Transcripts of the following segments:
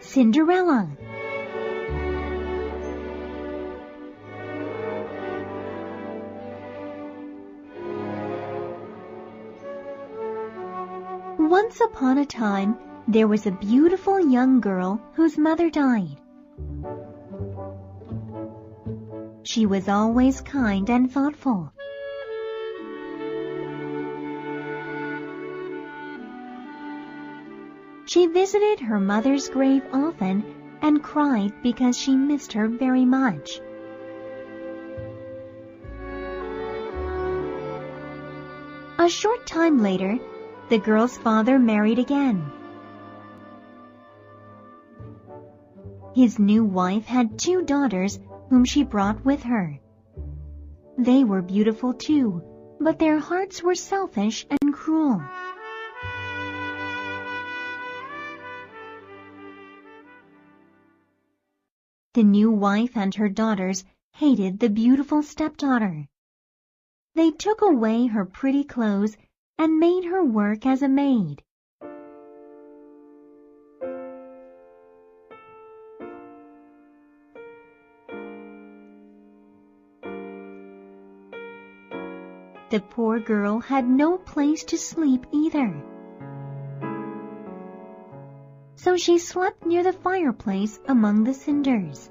Cinderella. Once upon a time, there was a beautiful young girl whose mother died. She was always kind and thoughtful. She visited her mother's grave often and cried because she missed her very much. A short time later, the girl's father married again. His new wife had 2 daughters whom she brought with her. They were beautiful too, but their hearts were selfish and cruel. The new wife and her daughters hated the beautiful stepdaughter. They took away her pretty clothes and made her work as a maid. The poor girl had no place to sleep either. So she slept near the fireplace among the cinders.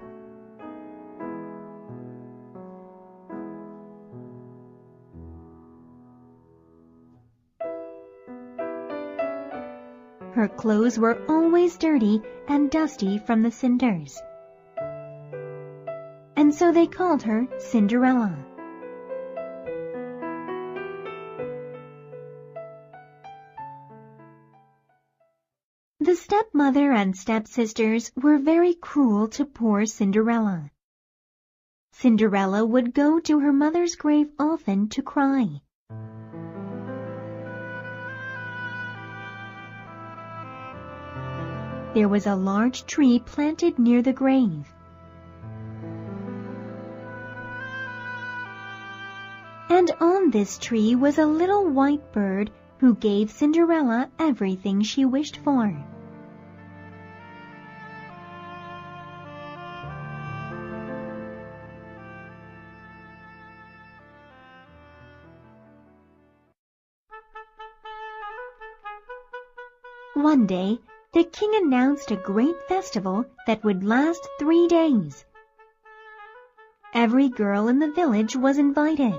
Her clothes were always dirty and dusty from the cinders. And so they called her Cinderella. The stepmother and stepsisters were very cruel to poor Cinderella. Cinderella would go to her mother's grave often to cry. There was a large tree planted near the grave. And on this tree was a little white bird who gave Cinderella everything she wished for. One day, the king announced a great festival that would last 3 days. Every girl in the village was invited.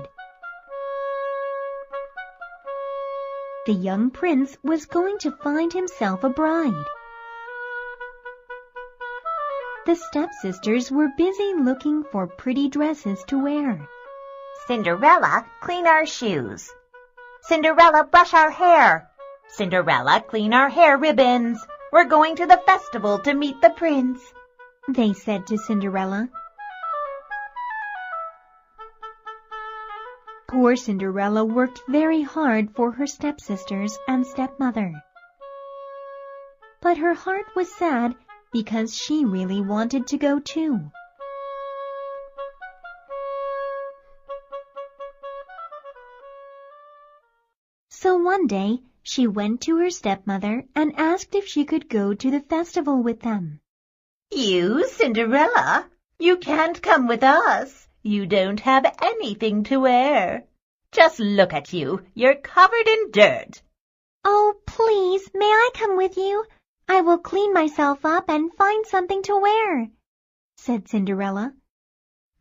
The young prince was going to find himself a bride. The stepsisters were busy looking for pretty dresses to wear. Cinderella, clean our shoes. Cinderella, brush our hair. Cinderella, clean our hair ribbons. We're going to the festival to meet the prince, they said to Cinderella. Poor Cinderella worked very hard for her stepsisters and stepmother. But her heart was sad because she really wanted to go too. So one day, she went to her stepmother and asked if she could go to the festival with them. You, Cinderella, you can't come with us. You don't have anything to wear. Just look at you. You're covered in dirt. Oh, please, may I come with you? I will clean myself up and find something to wear, said Cinderella.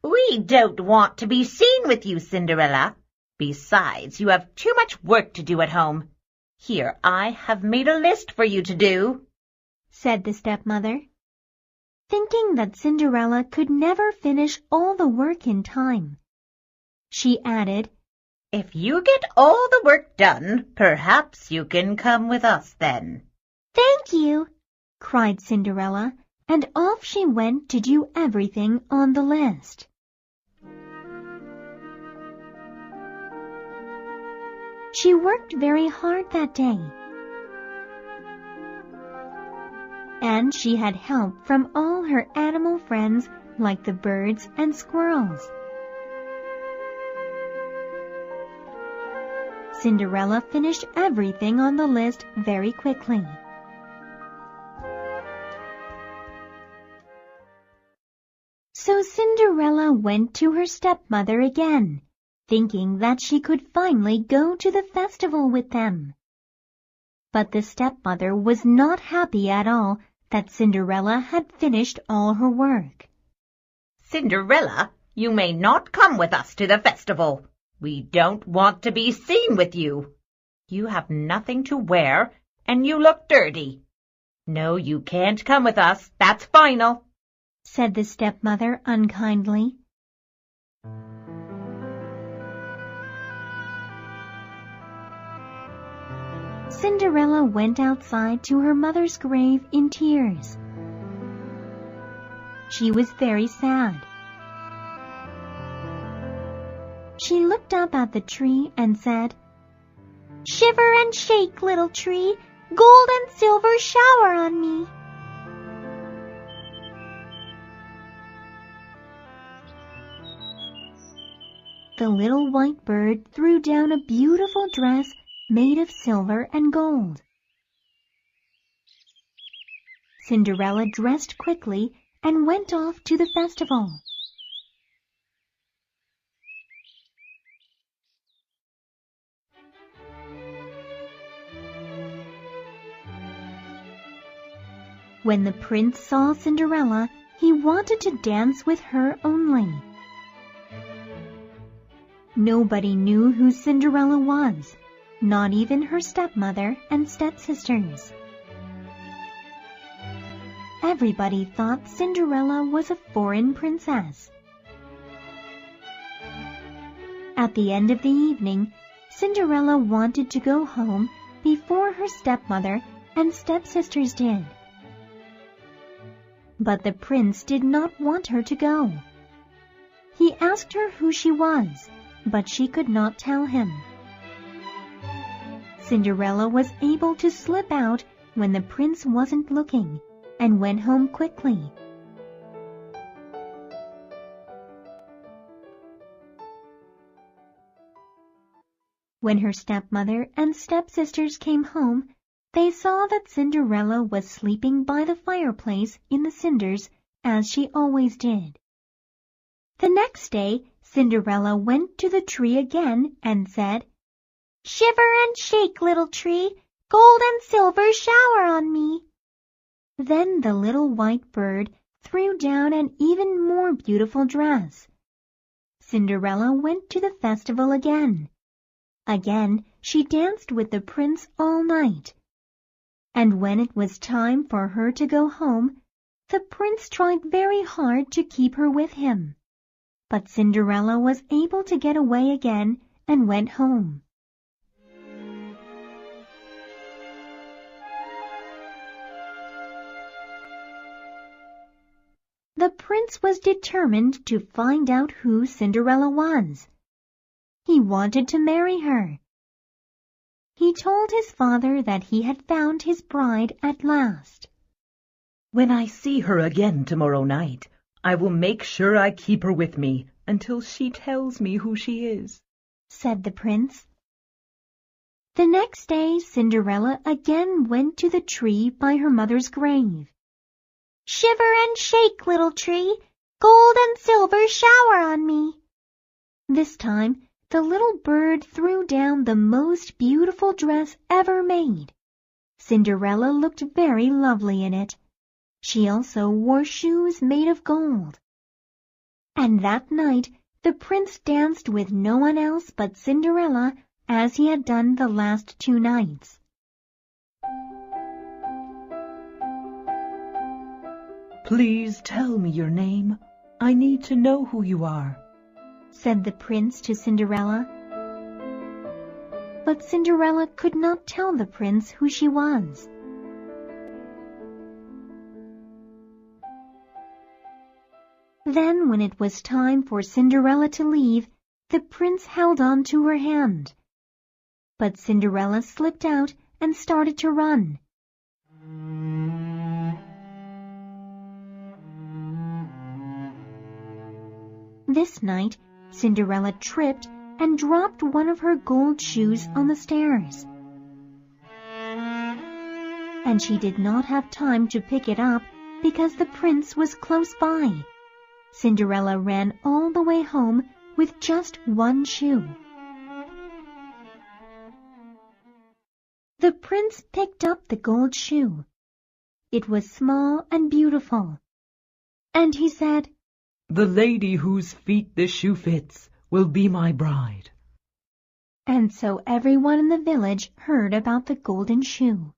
We don't want to be seen with you, Cinderella. Besides, you have too much work to do at home. Here, I have made a list for you to do, said the stepmother. Thinking that Cinderella could never finish all the work in time, she added, If you get all the work done, perhaps you can come with us then. Thank you, cried Cinderella, and off she went to do everything on the list. She worked very hard that day, and she had help from all her animal friends like the birds and squirrels. Cinderella finished everything on the list very quickly. Cinderella went to her stepmother again, thinking that she could finally go to the festival with them. But the stepmother was not happy at all that Cinderella had finished all her work. Cinderella, you may not come with us to the festival. We don't want to be seen with you. You have nothing to wear, and you look dirty. No, you can't come with us, that's final, said the stepmother unkindly. Cinderella went outside to her mother's grave in tears. She was very sad. She looked up at the tree and said, "Shiver and shake, little tree, gold and silver shower on me." The little white bird threw down a beautiful dress made of silver and gold. Cinderella dressed quickly and went off to the festival. When the prince saw Cinderella, he wanted to dance with her only. Nobody knew who Cinderella was, not even her stepmother and stepsisters. Everybody thought Cinderella was a foreign princess. At the end of the evening, Cinderella wanted to go home before her stepmother and stepsisters did. But the prince did not want her to go. He asked her who she was, but she could not tell him. Cinderella was able to slip out when the prince wasn't looking and went home quickly. When her stepmother and stepsisters came home, they saw that Cinderella was sleeping by the fireplace in the cinders as she always did. The next day, Cinderella went to the tree again and said, "Shiver and shake, little tree, gold and silver shower on me." Then the little white bird threw down an even more beautiful dress. Cinderella went to the festival again. Again, she danced with the prince all night. And when it was time for her to go home, the prince tried very hard to keep her with him. But Cinderella was able to get away again and went home. The prince was determined to find out who Cinderella was. He wanted to marry her. He told his father that he had found his bride at last. "When I see her again tomorrow night, I will make sure I keep her with me until she tells me who she is," said the prince. The next day, Cinderella again went to the tree by her mother's grave. "Shiver and shake, little tree, gold and silver shower on me." This time, the little bird threw down the most beautiful dress ever made. Cinderella looked very lovely in it. She also wore shoes made of gold. And that night, the prince danced with no one else but Cinderella as he had done the last 2 nights. "Please tell me your name. I need to know who you are," said the prince to Cinderella. But Cinderella could not tell the prince who she was. Then, when it was time for Cinderella to leave, the prince held on to her hand. But Cinderella slipped out and started to run. This night, Cinderella tripped and dropped one of her gold shoes on the stairs. And she did not have time to pick it up because the prince was close by. Cinderella ran all the way home with just one shoe. The prince picked up the gold shoe. It was small and beautiful. And he said, "The lady whose feet this shoe fits will be my bride." And so everyone in the village heard about the golden shoe.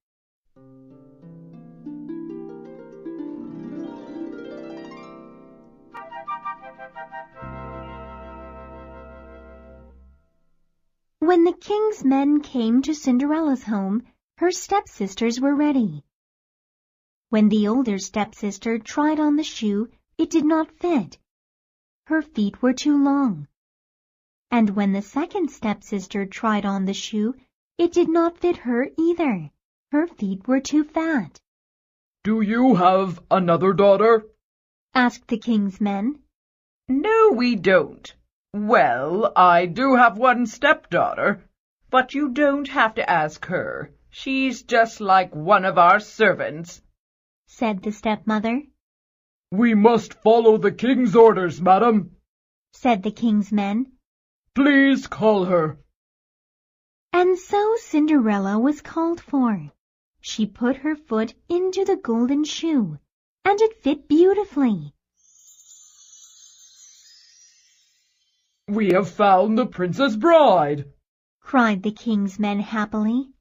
When the king's men came to Cinderella's home, her stepsisters were ready. When the older stepsister tried on the shoe, it did not fit. Her feet were too long. And when the second stepsister tried on the shoe, it did not fit her either. Her feet were too fat. "Do you have another daughter?" asked the king's men. "No, we don't. Well, I do have one stepdaughter, but you don't have to ask her. She's just like one of our servants," said the stepmother. "We must follow the king's orders, madam," said the king's men. "Please call her." And so Cinderella was called for. She put her foot into the golden shoe, and it fit beautifully. "We have found the princess bride," cried the king's men happily.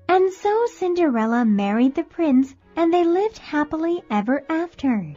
And so Cinderella married the prince, and they lived happily ever after.